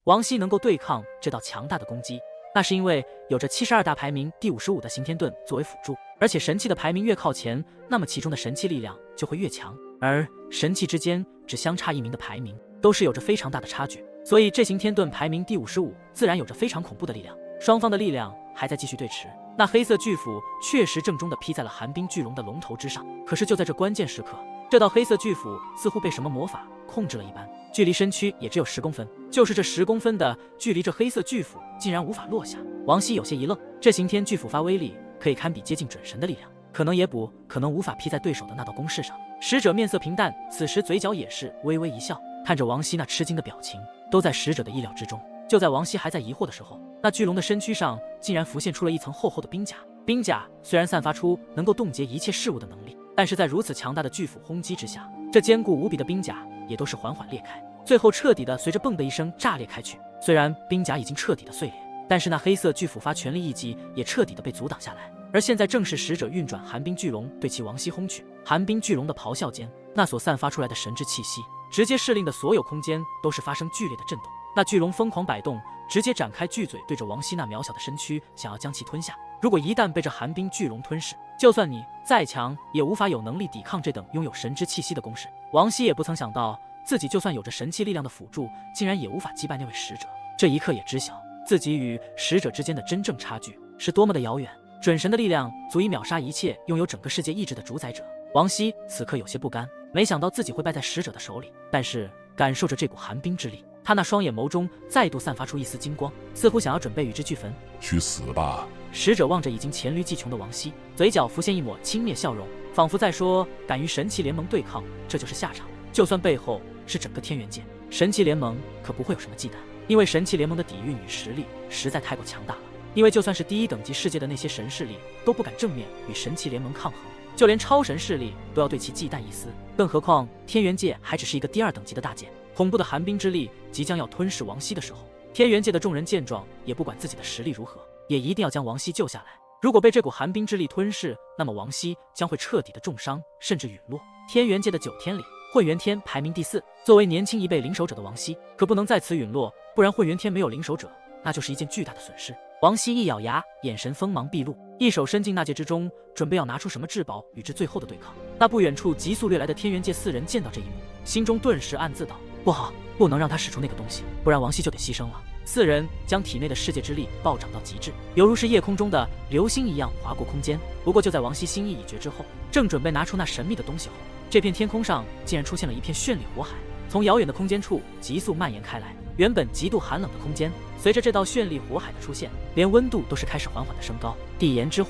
王熙能够对抗这道强大的攻击，那是因为有着72大排名第55的刑天盾作为辅助，而且神器的排名越靠前，那么其中的神器力量就会越强，而神器之间只相差1名的排名，都是有着非常大的差距，所以这刑天盾排名第55，自然有着非常恐怖的力量。双方的力量还在继续对持，那黑色巨斧确实正中地劈在了寒冰巨龙的龙头之上，可是就在这关键时刻，这道黑色巨斧似乎被什么魔法控制了一般，距离身躯也只有10公分，就是这10公分的距离，这黑色巨斧竟然无法落下。王熙有些一愣，这刑天巨斧发威力可以堪比接近准神的力量，可能无法劈在对手的那道攻势上。使者面色平淡，此时嘴角也是微微一笑，看着王熙那吃惊的表情，都在使者的意料之中。就在王熙还在疑惑的时候，那巨龙的身躯上竟然浮现出了一层厚厚的冰甲。冰甲虽然散发出能够冻结一切事物的能力，但是在如此强大的巨斧轰击之下，这坚固无比的冰甲也都是缓缓裂开，最后彻底的随着蹦的一声炸裂开去。虽然冰甲已经彻底的碎裂，但是那黑色巨斧发全力一击也彻底的被阻挡下来。而现在正是使者运转寒冰巨龙对其王熙轰去，寒冰巨龙的咆哮间，那所散发出来的神之气息，直接势令的所有空间都是发生剧烈的震动。那巨龙疯狂摆动，直接展开巨嘴，对着王熙那渺小的身躯想要将其吞下。如果一旦被这寒冰巨龙吞噬，就算你再强，也无法有能力抵抗这等拥有神之气息的攻势。王熙也不曾想到，自己就算有着神器力量的辅助，竟然也无法击败那位使者。这一刻也知晓自己与使者之间的真正差距是多么的遥远。准神的力量足以秒杀一切拥有整个世界意志的主宰者。王熙此刻有些不甘，没想到自己会败在使者的手里，但是感受着这股寒冰之力，他那双眼眸中再度散发出一丝金光，似乎想要准备与之俱焚。去死吧！使者望着已经黔驴技穷的王熙，嘴角浮现一抹轻蔑笑容，仿佛在说，敢与神器联盟对抗，这就是下场。就算背后是整个天元界，神器联盟可不会有什么忌惮，因为神器联盟的底蕴与实力实在太过强大了。因为就算是第1等级世界的那些神势力都不敢正面与神器联盟抗衡，就连超神势力都要对其忌惮一丝，更何况天元界还只是一个第2等级的大剑。恐怖的寒冰之力即将要吞噬王熙的时候，天元界的众人见状，也不管自己的实力如何，也一定要将王熙救下来。如果被这股寒冰之力吞噬，那么王熙将会彻底的重伤，甚至陨落。天元界的9天里，混元天排名第4，作为年轻一辈领守者的王熙可不能在此陨落，不然混元天没有领守者，那就是一件巨大的损失。王熙一咬牙，眼神锋芒毕露，一手伸进纳戒之中，准备要拿出什么至宝与之最后的对抗。那不远处急速掠来的天元界4人见到这一幕，心中顿时暗自道：不好，不能让他使出那个东西，不然王熙就得牺牲了。4人将体内的世界之力暴涨到极致，犹如是夜空中的流星一样划过空间。不过就在王熙心意已决之后，正准备拿出那神秘的东西后，这片天空上竟然出现了一片绚丽火海，从遥远的空间处急速蔓延开来。原本极度寒冷的空间，随着这道绚丽火海的出现，连温度都是开始缓缓的升高。地炎之火，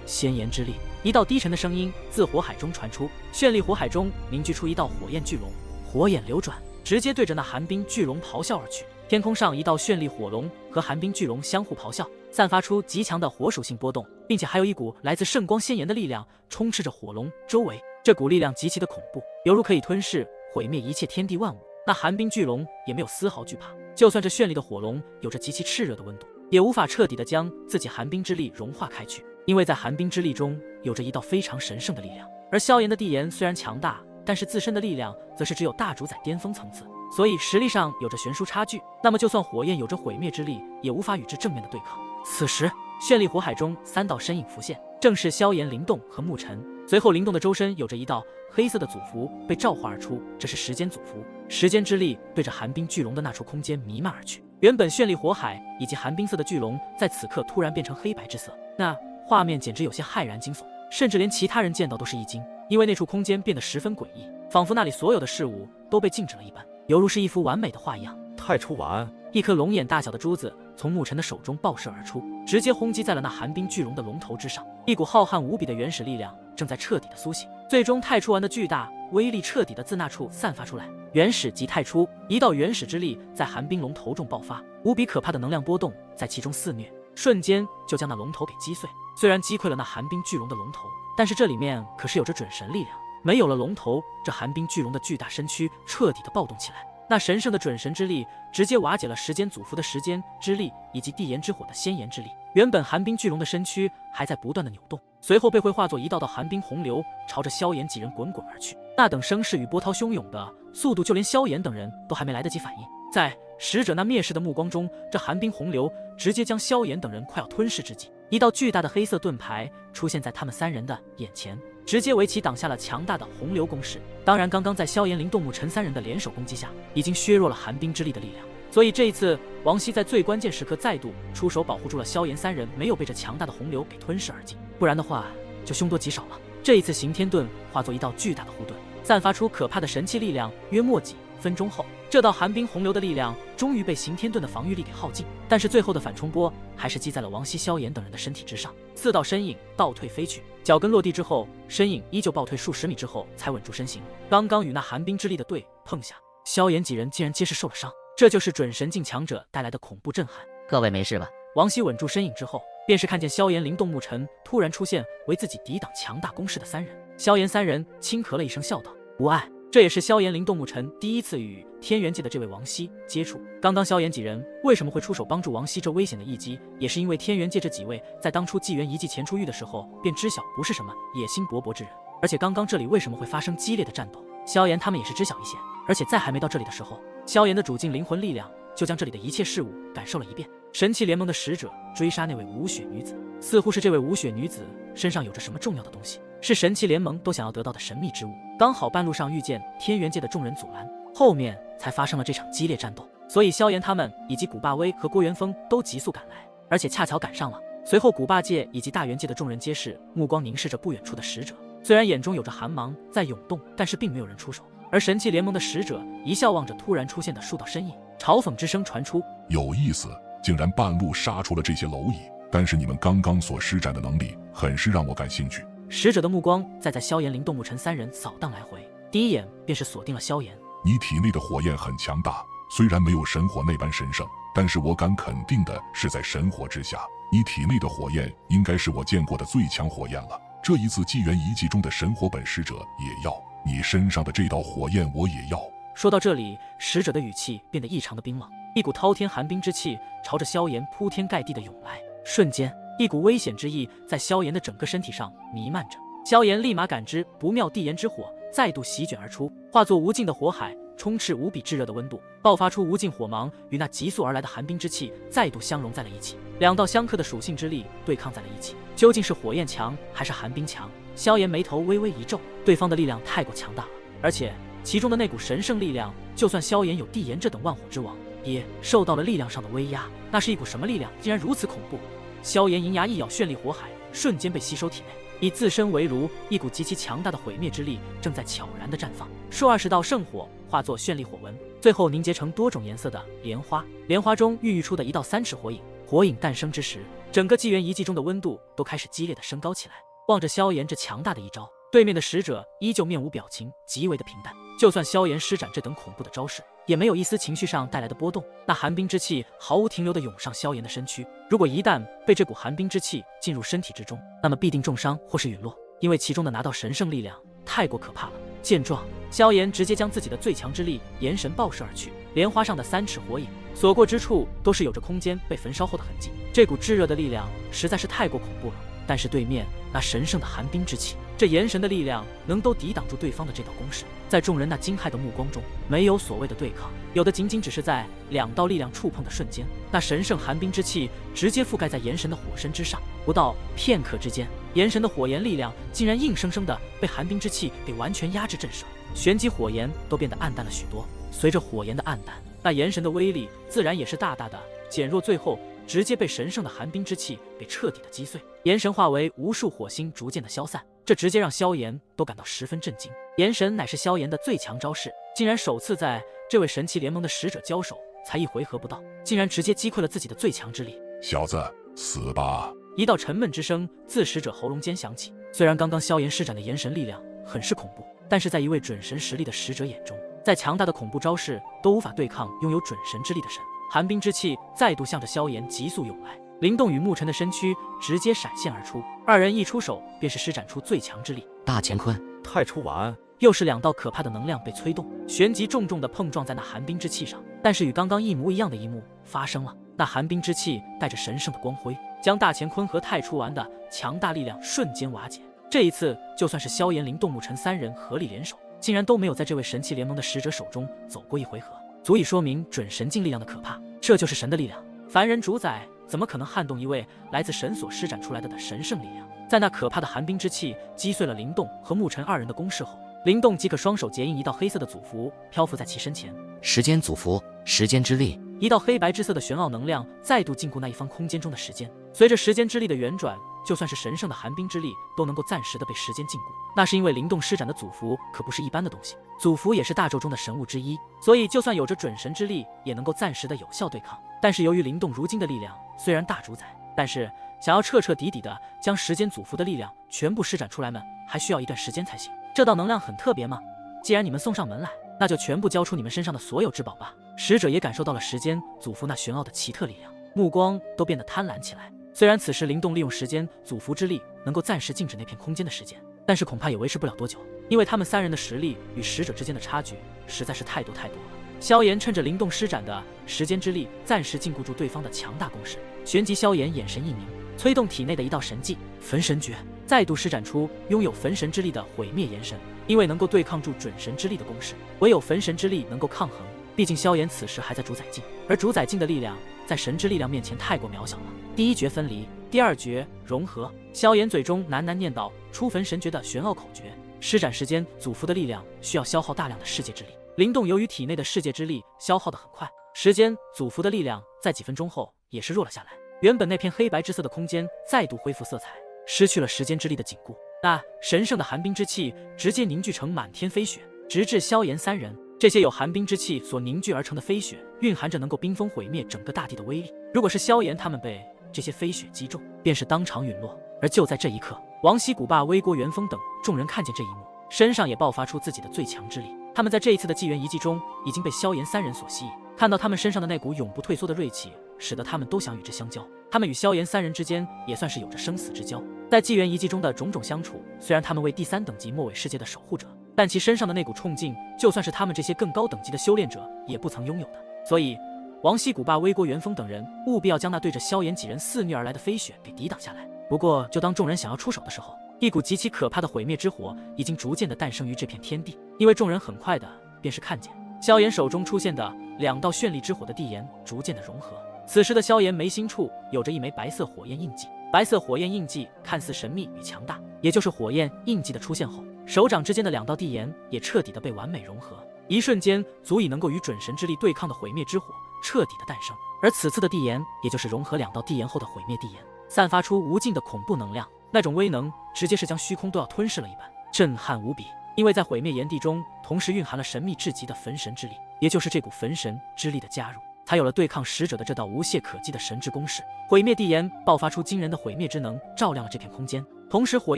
仙炎之力，一道低沉的声音自火海中传出，绚丽火海中凝聚出一道火焰巨龙，火眼流转，直接对着那寒冰巨龙咆哮而去。天空上一道绚丽火龙和寒冰巨龙相互咆哮，散发出极强的火属性波动，并且还有一股来自圣光仙炎的力量充斥着火龙周围。这股力量极其的恐怖，犹如可以吞噬毁灭一切天地万物。那寒冰巨龙也没有丝毫惧怕，就算这绚丽的火龙有着极其炽热的温度，也无法彻底的将自己寒冰之力融化开去，因为在寒冰之力中有着一道非常神圣的力量。而萧炎的地炎虽然强大，但是自身的力量则是只有大主宰巅峰层次，所以实力上有着悬殊差距。那么就算火焰有着毁灭之力，也无法与之正面的对抗。此时绚丽火海中3道身影浮现，正是萧炎、灵动和沐尘。随后灵动的周身有着一道黑色的祖符被召唤而出，这是时间祖符，时间之力对着寒冰巨龙的那处空间弥漫而去。原本绚丽火海以及寒冰色的巨龙在此刻突然变成黑白之色，那画面简直有些骇然惊悚，甚至连其他人见到都是一惊，因为那处空间变得十分诡异，仿佛那里所有的事物都被静止了一般，犹如是一幅完美的画一样。太初丸，一颗龙眼大小的珠子从沐尘的手中爆射而出，直接轰击在了那寒冰巨龙的龙头之上。一股浩瀚无比的原始力量正在彻底的苏醒，最终太初丸的巨大威力彻底的自那处散发出来。原始即太初，一道原始之力在寒冰龙头中爆发，无比可怕的能量波动在其中肆虐，瞬间就将那龙头给击碎。虽然击溃了那寒冰巨龙的龙头，但是这里面可是有着准神力量，没有了龙头，这寒冰巨龙的巨大身躯彻底的暴动起来。那神圣的准神之力直接瓦解了时间祖符的时间之力以及地炎之火的仙炎之力。原本寒冰巨龙的身躯还在不断的扭动，随后被会化作一道道寒冰洪流，朝着萧炎几人滚滚而去。那等声势与波涛汹涌的速度，就连萧炎等人都还没来得及反应。在使者那蔑视的目光中，这寒冰洪流直接将萧炎等人快要吞噬之际，一道巨大的黑色盾牌出现在他们3人的眼前，直接为其挡下了强大的洪流攻势。当然，刚刚在萧炎、林动木陈3人的联手攻击下，已经削弱了寒冰之力的力量。所以这一次，王熙在最关键时刻再度出手保护住了萧炎3人，没有被这强大的洪流给吞噬而尽，不然的话就凶多吉少了。这一次刑天盾化作一道巨大的护盾，散发出可怕的神气力量。约莫几分钟后，这道寒冰洪流的力量终于被刑天盾的防御力给耗尽，但是最后的反冲波还是击在了王熙、萧炎等人的身体之上。4道身影倒退飞去，脚跟落地之后，身影依旧暴退数十米之后才稳住身形。刚刚与那寒冰之力的对碰下，萧炎几人竟然皆是受了伤。这就是准神境强者带来的恐怖震撼。各位没事吧？王熙稳住身影之后，便是看见萧炎、灵动木尘突然出现，为自己抵挡强大攻势的3人。萧炎3人轻咳了一声，笑道：“无碍。”这也是萧炎、灵动木尘第一次与天元界的这位王熙接触。刚刚萧炎几人为什么会出手帮助王熙这危险的一击，也是因为天元界这几位在当初纪元遗迹前出狱的时候便知晓不是什么野心勃勃之人。而且刚刚这里为什么会发生激烈的战斗，萧炎他们也是知晓一些。而且在还没到这里的时候，萧炎的主境灵魂力量就将这里的一切事物感受了一遍。神器联盟的使者追杀那位无血女子，似乎是这位无血女子身上有着什么重要的东西，是神器联盟都想要得到的神秘之物。刚好半路上遇见天元界的众人阻拦，后面才发生了这场激烈战斗。所以萧炎他们以及古霸威和郭元峰都急速赶来，而且恰巧赶上了。随后古霸界以及大元界的众人皆是目光凝视着不远处的使者，虽然眼中有着寒芒在涌动，但是并没有人出手。而神器联盟的使者一笑望着突然出现的数道身影，嘲讽之声传出：“有意思，竟然半路杀出了这些蝼蚁，但是你们刚刚所施展的能力很是让我感兴趣。”使者的目光在萧炎、灵动木尘3人扫荡来回，第一眼便是锁定了萧炎。你体内的火焰很强大，虽然没有神火那般神圣，但是我敢肯定的是在神火之下，你体内的火焰应该是我见过的最强火焰了。这一次纪元遗迹中的神火本使者也要，你身上的这道火焰我也要。说到这里，使者的语气变得异常的冰冷，一股滔天寒冰之气朝着萧炎铺天盖地的涌来，瞬间一股危险之意在萧炎的整个身体上弥漫着。萧炎立马感知不妙，地炎之火再度席卷而出，化作无尽的火海，充斥无比炙热的温度，爆发出无尽火芒，与那急速而来的寒冰之气再度相融在了一起。2道相克的属性之力对抗在了一起，究竟是火焰强还是寒冰强？萧炎眉头微微一皱，对方的力量太过强大了，而且其中的那股神圣力量，就算萧炎有地炎这等万火之王，也受到了力量上的威压。那是一股什么力量，竟然如此恐怖？萧炎银牙一咬，绚丽火海瞬间被吸收体内，以自身为炉，一股极其强大的毁灭之力正在悄然的绽放。数20道圣火化作绚丽火纹，最后凝结成多种颜色的莲花。莲花中孕育出的一道3尺火影，火影诞生之时，整个纪元遗迹中的温度都开始激烈的升高起来。望着萧炎这强大的一招，对面的使者依旧面无表情，极为的平淡。就算萧炎施展这等恐怖的招式，也没有一丝情绪上带来的波动。那寒冰之气毫无停留地涌上萧炎的身躯，如果一旦被这股寒冰之气进入身体之中，那么必定重伤或是陨落，因为其中的拿到神圣力量太过可怕了。见状，萧炎直接将自己的最强之力炎神爆射而去，莲花上的3尺火影所过之处都是有着空间被焚烧后的痕迹。这股炙热的力量实在是太过恐怖了，但是对面那神圣的寒冰之气，这炎神的力量能都抵挡住对方的这道攻势。在众人那惊骇的目光中，没有所谓的对抗，有的仅仅只是在2道力量触碰的瞬间，那神圣寒冰之气直接覆盖在炎神的火身之上。不到片刻之间，炎神的火焰力量竟然硬生生的被寒冰之气给完全压制震慑，旋即火焰都变得暗淡了许多。随着火焰的暗淡，那炎神的威力自然也是大大的减弱，最后直接被神圣的寒冰之气给彻底的击碎，炎神化为无数火星逐渐的消散，这直接让萧炎都感到十分震惊。炎神乃是萧炎的最强招式，竟然首次在这位神器联盟的使者交手才1回合不到，竟然直接击溃了自己的最强之力。小子，死吧！一道沉闷之声自使者喉咙间响起。虽然刚刚萧炎施展的炎神力量很是恐怖，但是在一位准神实力的使者眼中，再强大的恐怖招式都无法对抗拥有准神之力的神。寒冰之气再度向着萧炎急速涌来，灵动与沐尘的身躯直接闪现而出，2人一出手便是施展出最强之力。大乾坤，太初丸，又是2道可怕的能量被催动，旋即重重的碰撞在那寒冰之气上。但是与刚刚一模一样的一幕发生了，那寒冰之气带着神圣的光辉，将大乾坤和太初丸的强大力量瞬间瓦解。这一次，就算是萧炎、灵动、沐尘3人合力联手，竟然都没有在这位神器联盟的使者手中走过1回合。足以说明准神境力量的可怕。这就是神的力量，凡人主宰怎么可能撼动一位来自神所施展出来的神圣力量？在那可怕的寒冰之气击碎了灵动和沐尘二人的攻势后，灵动即可双手结印一道黑色的祖符，漂浮在其身前。时间祖符，时间之力。一道黑白之色的玄奥能量再度禁锢那一方空间中的时间。随着时间之力的旋转，就算是神圣的寒冰之力都能够暂时的被时间禁锢。那是因为灵动施展的祖符可不是一般的东西，祖符也是大咒中的神物之一，所以就算有着准神之力，也能够暂时的有效对抗。但是由于灵动如今的力量虽然大主宰，但是想要彻彻底底的将时间祖符的力量全部施展出来们，还需要一段时间才行。这道能量很特别吗？既然你们送上门来，那就全部交出你们身上的所有至宝吧。使者也感受到了时间祖符那玄奥的奇特力量，目光都变得贪婪起来。虽然此时灵动利用时间祖符之力能够暂时静止那片空间的时间，但是恐怕也维持不了多久，因为他们三人的实力与使者之间的差距实在是太多了。萧炎趁着灵动施展的时间之力，暂时禁锢住对方的强大攻势。旋即萧炎眼神一凝，催动体内的一道神技焚神诀，再度施展出拥有焚神之力的毁灭炎神。因为能够对抗住准神之力的攻势，唯有焚神之力能够抗衡。毕竟萧炎此时还在主宰境，而主宰境的力量在神之力量面前太过渺小了。第一诀分离，第二诀融合。萧炎嘴中喃喃念叨出焚神诀的玄奥口诀，施展时间祖符的力量需要消耗大量的世界之力。灵动由于体内的世界之力消耗得很快，时间祖符的力量在几分钟后也是弱了下来。原本那片黑白之色的空间再度恢复色彩，失去了时间之力的紧固。那神圣的寒冰之气直接凝聚成满天飞雪，直至萧炎三人。这些有寒冰之气所凝聚而成的飞雪，蕴含着能够冰封毁灭整个大地的威力。如果是萧炎他们被这些飞雪击中，便是当场陨落。而就在这一刻，王熙、古霸、微郭、元丰等众人看见这一幕，身上也爆发出自己的最强之力。他们在这一次的纪元遗迹中已经被萧炎三人所吸引，看到他们身上的那股永不退缩的锐气，使得他们都想与之相交。他们与萧炎三人之间也算是有着生死之交。在纪元遗迹中的种种相处，虽然他们为第3等级末尾世界的守护者，但其身上的那股冲劲，就算是他们这些更高等级的修炼者也不曾拥有的。所以王熙、古霸、微郭、元丰等人务必要将那对着萧炎几人肆虐而来的飞雪给抵挡下来。不过就当众人想要出手的时候，一股极其可怕的毁灭之火已经逐渐的诞生于这片天地。因为众人很快的便是看见萧炎手中出现的2道绚丽之火的地炎逐渐的融合。此时的萧炎眉心处有着一枚白色火焰印记，白色火焰印记看似神秘与强大，也就是火焰印记的出现后，手掌之间的2道地炎也彻底的被完美融合，一瞬间足以能够与准神之力对抗的毁灭之火彻底的诞生。而此次的地炎，也就是融合2道地炎后的毁灭地炎，散发出无尽的恐怖能量，那种威能直接是将虚空都要吞噬了一般，震撼无比。因为在毁灭炎地中同时蕴含了神秘至极的焚神之力，也就是这股焚神之力的加入，才有了对抗使者的这道无懈可击的神之攻势。毁灭地炎爆发出惊人的毁灭之能，照亮了这片空间，同时火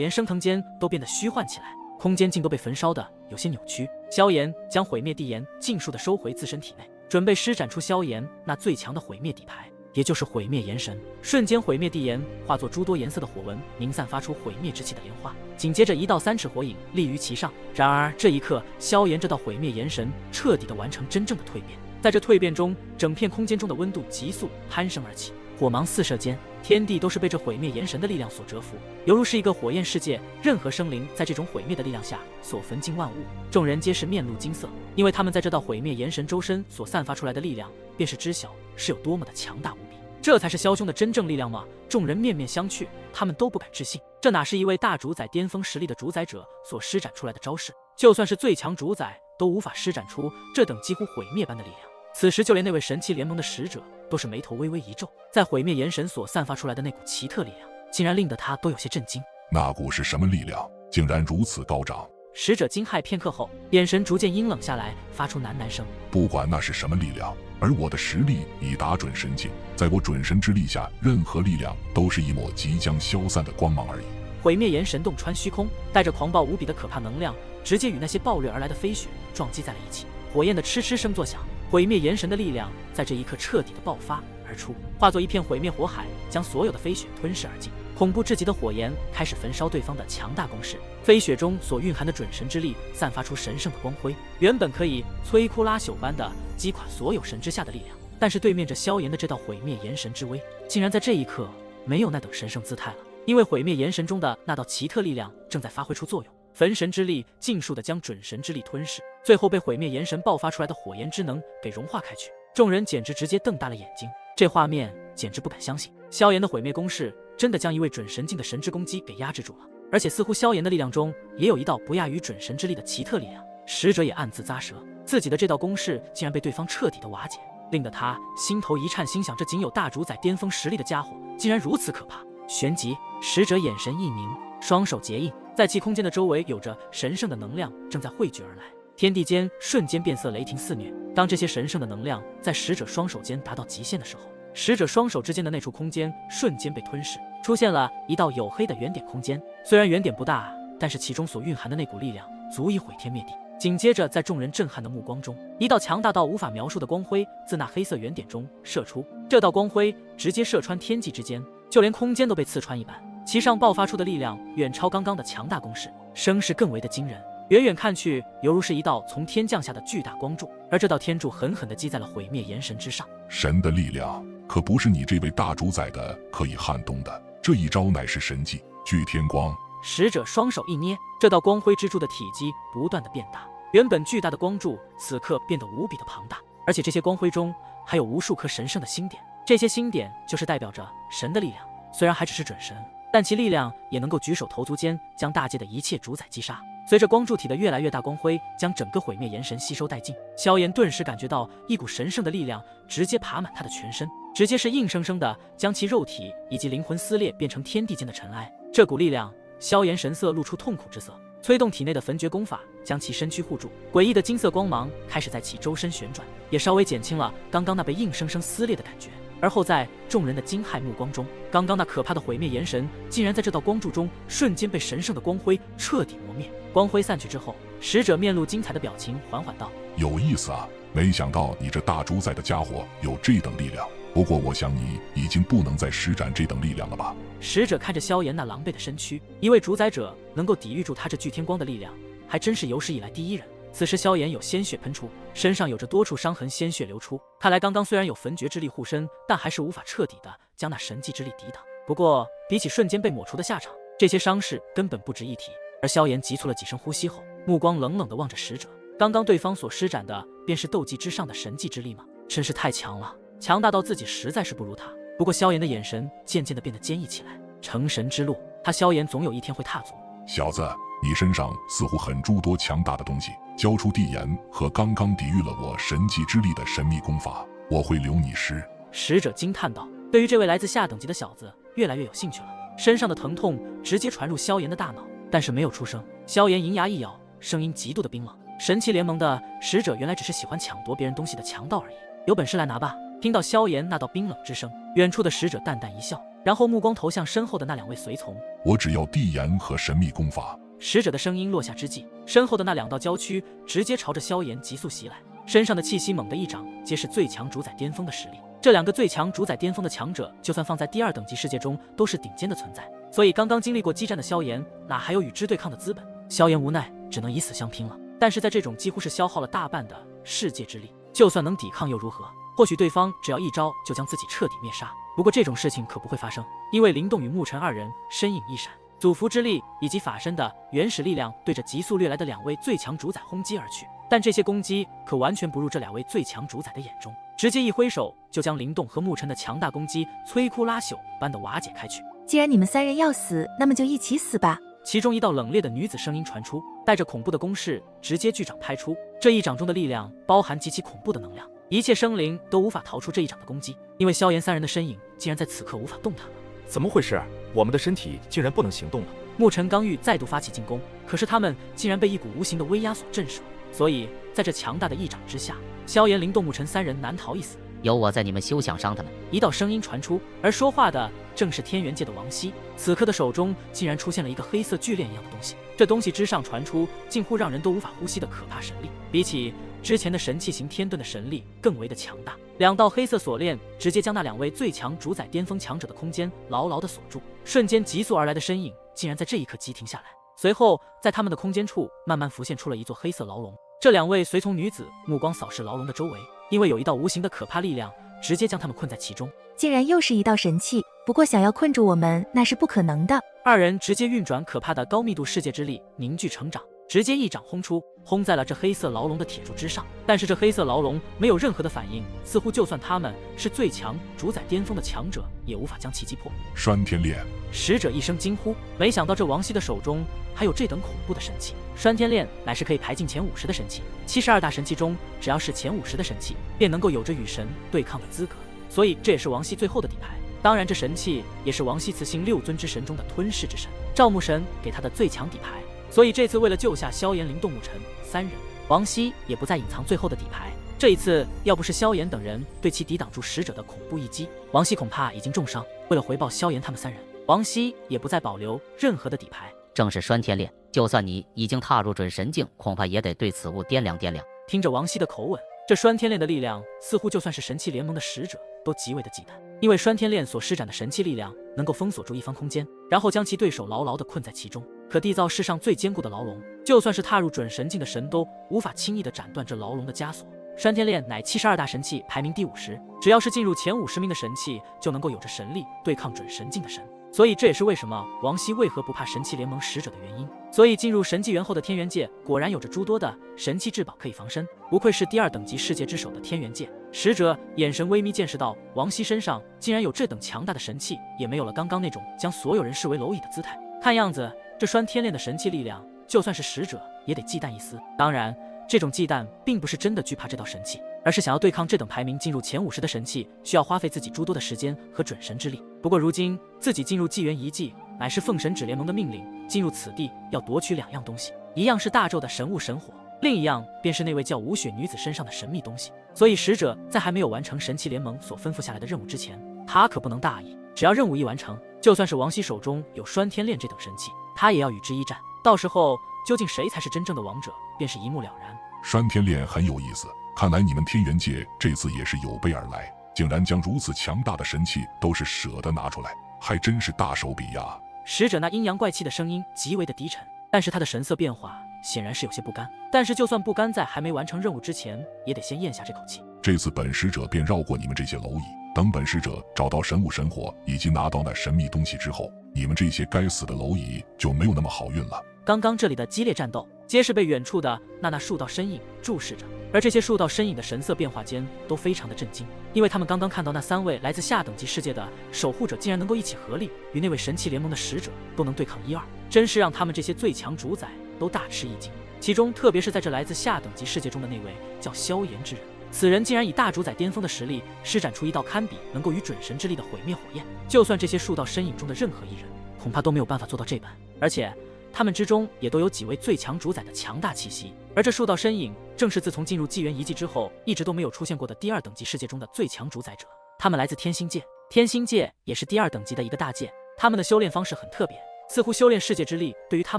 焰升腾间都变得虚幻起来，空间竟都被焚烧的有些扭曲。萧炎将毁灭地炎尽数的收回自身体内，准备施展出萧炎那最强的毁灭底牌，也就是毁灭炎神。瞬间毁灭地炎化作诸多颜色的火纹，凝散发出毁灭之气的莲花，紧接着1道3尺火影立于其上。然而这一刻，萧炎这道毁灭炎神彻底的完成真正的蜕变。在这蜕变中，整片空间中的温度急速攀升而起，火芒四射间，天地都是被这毁灭炎神的力量所折服，犹如是一个火焰世界。任何生灵在这种毁灭的力量下所焚尽万物。众人皆是面露惊色，因为他们在这道毁灭炎神周身所散发出来的力量，便是知晓是有多么的强大无比。这才是萧兄的真正力量吗？众人面面相觑，他们都不敢置信，这哪是一位大主宰巅峰实力的主宰者所施展出来的招式？就算是最强主宰都无法施展出这等几乎毁灭般的力量。此时就连那位神器联盟的使者都是眉头微微一皱，在毁灭炎神所散发出来的那股奇特力量，竟然令得他都有些震惊。那股是什么力量，竟然如此高涨？使者惊骇片刻后，眼神逐渐阴冷下来，发出喃喃声：不管那是什么力量，而我的实力已达准神境，在我准神之力下，任何力量都是一抹即将消散的光芒而已。毁灭炎神洞穿虚空，带着狂暴无比的可怕能量，直接与那些暴掠而来的飞雪撞击在了一起。火焰的嗤嗤声作响，毁灭炎神的力量在这一刻彻底的爆发而出，化作一片毁灭火海，将所有的飞雪吞噬而尽。恐怖至极的火焰开始焚烧对方的强大攻势，飞雪中所蕴含的准神之力散发出神圣的光辉，原本可以摧枯拉朽般的击垮所有神之下的力量，但是对面着萧炎的这道毁灭炎神之威，竟然在这一刻没有那等神圣姿态了。因为毁灭炎神中的那道奇特力量正在发挥出作用，焚神之力尽数的将准神之力吞噬，最后被毁灭炎神爆发出来的火焰之能给融化开去。众人简直直接瞪大了眼睛，这画面简直不敢相信。萧炎的毁灭攻势真的将一位准神境的神之攻击给压制住了，而且似乎萧炎的力量中也有一道不亚于准神之力的奇特力量。使者也暗自咂舌，自己的这道攻势竟然被对方彻底的瓦解，令得他心头一颤，心想这仅有大主宰巅峰实力的家伙竟然如此可怕。旋即，使者眼神一凝，双手结印，在其空间的周围有着神圣的能量正在汇聚而来，天地间瞬间变色，雷霆肆虐。当这些神圣的能量在使者双手间达到极限的时候，使者双手之间的那处空间瞬间被吞噬，出现了一道黝黑的圆点空间。虽然圆点不大，但是其中所蕴含的那股力量足以毁天灭地。紧接着，在众人震撼的目光中，一道强大到无法描述的光辉自那黑色圆点中射出。这道光辉直接射穿天际之间，就连空间都被刺穿一般。其上爆发出的力量远超刚刚的强大攻势，声势更为的惊人。远远看去，犹如是一道从天降下的巨大光柱，而这道天柱狠狠地击在了毁灭炎神之上。神的力量可不是你这位大主宰的可以撼动的，这一招乃是神技巨天光。使者双手一捏，这道光辉之柱的体积不断的变大，原本巨大的光柱此刻变得无比的庞大，而且这些光辉中还有无数颗神圣的星点，这些星点就是代表着神的力量。虽然还只是准神，但其力量也能够举手投足间将大界的一切主宰击杀。随着光柱体的越来越大，光辉将整个毁灭炎神吸收殆尽，萧炎顿时感觉到一股神圣的力量直接爬满他的全身，直接是硬生生的将其肉体以及灵魂撕裂，变成天地间的尘埃。这股力量，萧炎神色露出痛苦之色，催动体内的焚诀功法将其身躯护住，诡异的金色光芒开始在其周身旋转，也稍微减轻了刚刚那被硬生生撕裂的感觉。而后在众人的惊骇目光中，刚刚那可怕的毁灭炎神竟然在这道光柱中瞬间被神圣的光辉彻底磨灭。光辉散去之后，使者面露精彩的表情，缓缓道：有意思啊，没想到你这大主宰的家伙有这等力量，不过我想你已经不能再施展这等力量了吧。使者看着萧炎那狼狈的身躯，一位主宰者能够抵御住他这巨天光的力量，还真是有史以来第一人。此时萧炎有鲜血喷出，身上有着多处伤痕，鲜血流出，看来刚刚虽然有焚诀之力护身，但还是无法彻底的将那神迹之力抵挡。不过比起瞬间被抹除的下场，这些伤势根本不值一提。而萧炎急促了几声呼吸后，目光冷冷地望着使者，刚刚对方所施展的便是斗技之上的神迹之力吗？真是太强了，强大到自己实在是不如他。不过萧炎的眼神渐渐地变得坚毅起来，成神之路，他萧炎总有一天会踏足。小子，你身上似乎很诸多强大的东西，交出地炎和刚刚抵御了我神迹之力的神秘功法，我会留你师。使者惊叹道，对于这位来自下等级的小子越来越有兴趣了，身上的疼痛直接传入萧炎的大脑，但是没有出声。萧炎银牙一咬，声音极度的冰冷，神器联盟的使者原来只是喜欢抢夺别人东西的强盗而已，有本事来拿吧。听到萧炎那道冰冷之声，远处的使者淡淡一笑，然后目光投向身后的那两位随从。我只要地炎和神秘功法。使者的声音落下之际，身后的那两道娇躯直接朝着萧炎急速袭来，身上的气息猛地一掌，皆是最强主宰巅峰的实力。这两个最强主宰巅峰的强者，就算放在第二等级世界中都是顶尖的存在，所以刚刚经历过激战的萧炎哪还有与之对抗的资本？萧炎无奈只能以死相拼了。但是在这种几乎是消耗了大半的世界之力，就算能抵抗又如何？或许对方只要一招就将自己彻底灭杀。不过这种事情可不会发生，因为灵动与沐尘二人身影一闪，祖符之力以及法身的原始力量对着急速掠来的两位最强主宰轰击而去。但这些攻击可完全不入这两位最强主宰的眼中，直接一挥手就将灵动和沐尘的强大攻击摧枯拉朽般的瓦解开去。既然你们三人要死，那么就一起死吧。其中一道冷冽的女子声音传出，带着恐怖的攻势直接巨掌拍出。这一掌中的力量包含极其恐怖的能量，一切生灵都无法逃出这一掌的攻击，因为萧炎三人的身影竟然在此刻无法动弹了。怎么回事？我们的身体竟然不能行动了！沐尘刚欲再度发起进攻，可是他们竟然被一股无形的威压所震慑，所以在这强大的一掌之下，萧炎、灵动、沐尘三人难逃一死。有我在，你们休想伤他们！一道声音传出，而说话的正是天元界的王熙。此刻的手中竟然出现了一个黑色巨链一样的东西，这东西之上传出近乎让人都无法呼吸的可怕神力，比起之前的神器型天遁的神力更为的强大。两道黑色锁链直接将那两位最强主宰巅峰强者的空间牢牢的锁住，瞬间急速而来的身影竟然在这一刻急停下来。随后在他们的空间处慢慢浮现出了一座黑色牢笼。这两位随从女子目光扫视牢笼的周围，因为有一道无形的可怕力量直接将他们困在其中。竟然又是一道神器，不过想要困住我们那是不可能的。二人直接运转可怕的高密度世界之力凝聚成长，直接一掌轰出，轰在了这黑色牢笼的铁柱之上。但是这黑色牢笼没有任何的反应，似乎就算他们是最强主宰巅峰的强者，也无法将其击破。栓天链！使者一声惊呼，没想到这王熙的手中还有这等恐怖的神器。栓天链乃是可以排进前50的神器，72大神器中，只要是前50的神器，便能够有着与神对抗的资格。所以这也是王熙最后的底牌。当然，这神器也是王熙慈信6尊之神中的吞噬之神赵牧神给他的最强底牌。所以这次为了救下萧炎、林动、牧尘3人，王熙也不再隐藏最后的底牌。这一次要不是萧炎等人对其抵挡住使者的恐怖一击，王熙恐怕已经重伤。为了回报萧炎他们3人，王熙也不再保留任何的底牌。正是栓天链，就算你已经踏入准神境，恐怕也得对此物掂量掂量。听着王熙的口吻，这栓天链的力量似乎就算是神器联盟的使者都极为的忌惮，因为栓天链所施展的神器力量能够封锁住一方空间，然后将其对手牢牢地困在其中，可缔造世上最坚固的牢笼。就算是踏入准神境的神都无法轻易地斩断这牢笼的枷锁。栓天链乃72大神器排名第50，只要是进入前50名的神器，就能够有着神力对抗准神境的神。所以这也是为什么王熙为何不怕神器联盟使者的原因。所以进入神纪元后的天元界，果然有着诸多的神器至宝可以防身，不愧是第2等级世界之首的天元界。使者眼神微眯，见识到王熙身上竟然有这等强大的神器，也没有了刚刚那种将所有人视为蝼蚁的姿态。看样子这栓天链的神器力量，就算是使者也得忌惮一丝。当然，这种忌惮并不是真的惧怕这道神器，而是想要对抗这等排名进入前50的神器，需要花费自己诸多的时间和准神之力。不过如今自己进入纪元遗迹，乃是奉神指联盟的命令，进入此地要夺取2样东西，一样是大纣的神物神火，另一样便是那位叫吴雪女子身上的神秘东西。所以使者在还没有完成神器联盟所吩咐下来的任务之前，他可不能大意。只要任务一完成，就算是王熙手中有栓天链这等神器，他也要与之一战。到时候究竟谁才是真正的王者，便是一目了然。栓天链很有意思，看来你们天元界这次也是有备而来，竟然将如此强大的神器都是舍得拿出来，还真是大手笔呀！使者那阴阳怪气的声音极为的低沉，但是他的神色变化显然是有些不甘。但是就算不甘，在还没完成任务之前，也得先咽下这口气。这次本使者便绕过你们这些蝼蚁，等本使者找到神物神火以及拿到那神秘东西之后，你们这些该死的蝼蚁就没有那么好运了。刚刚这里的激烈战斗，皆是被远处的那数道身影注视着，而这些数道身影的神色变化间都非常的震惊，因为他们刚刚看到那3位来自下等级世界的守护者竟然能够一起合力，与那位神器联盟的使者都能对抗1、2，真是让他们这些最强主宰都大吃一惊。其中特别是在这来自下等级世界中的那位叫萧炎之人，此人竟然以大主宰巅峰的实力施展出一道堪比能够与准神之力的毁灭火焰，就算这些数道身影中的任何一人，恐怕都没有办法做到这般。而且他们之中也都有几位最强主宰的强大气息，而这数道身影正是自从进入纪元遗迹之后一直都没有出现过的第2等级世界中的最强主宰者。他们来自天星界，天星界也是第2等级的一个大界，他们的修炼方式很特别，似乎修炼世界之力对于他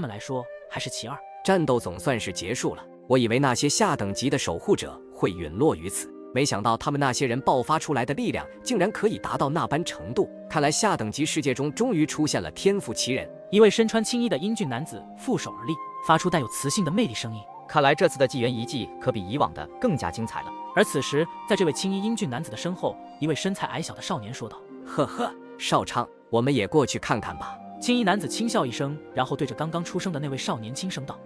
们来说还是其2。战斗总算是结束了，我以为那些下等级的守护者会陨落于此，没想到他们那些人爆发出来的力量竟然可以达到那般程度。看来下等级世界中终于出现了天赋奇人。一位身穿青衣的英俊男子负手而立，发出带有磁性的魅力声音。看来这次的纪元遗迹可比以往的更加精彩了。而此时，在这位青衣英俊男子的身后，一位身材矮小的少年说道：“呵呵，少昌，我们也过去看看吧。”青衣男子轻笑一声，然后对着刚刚出生的那位少年轻声道：“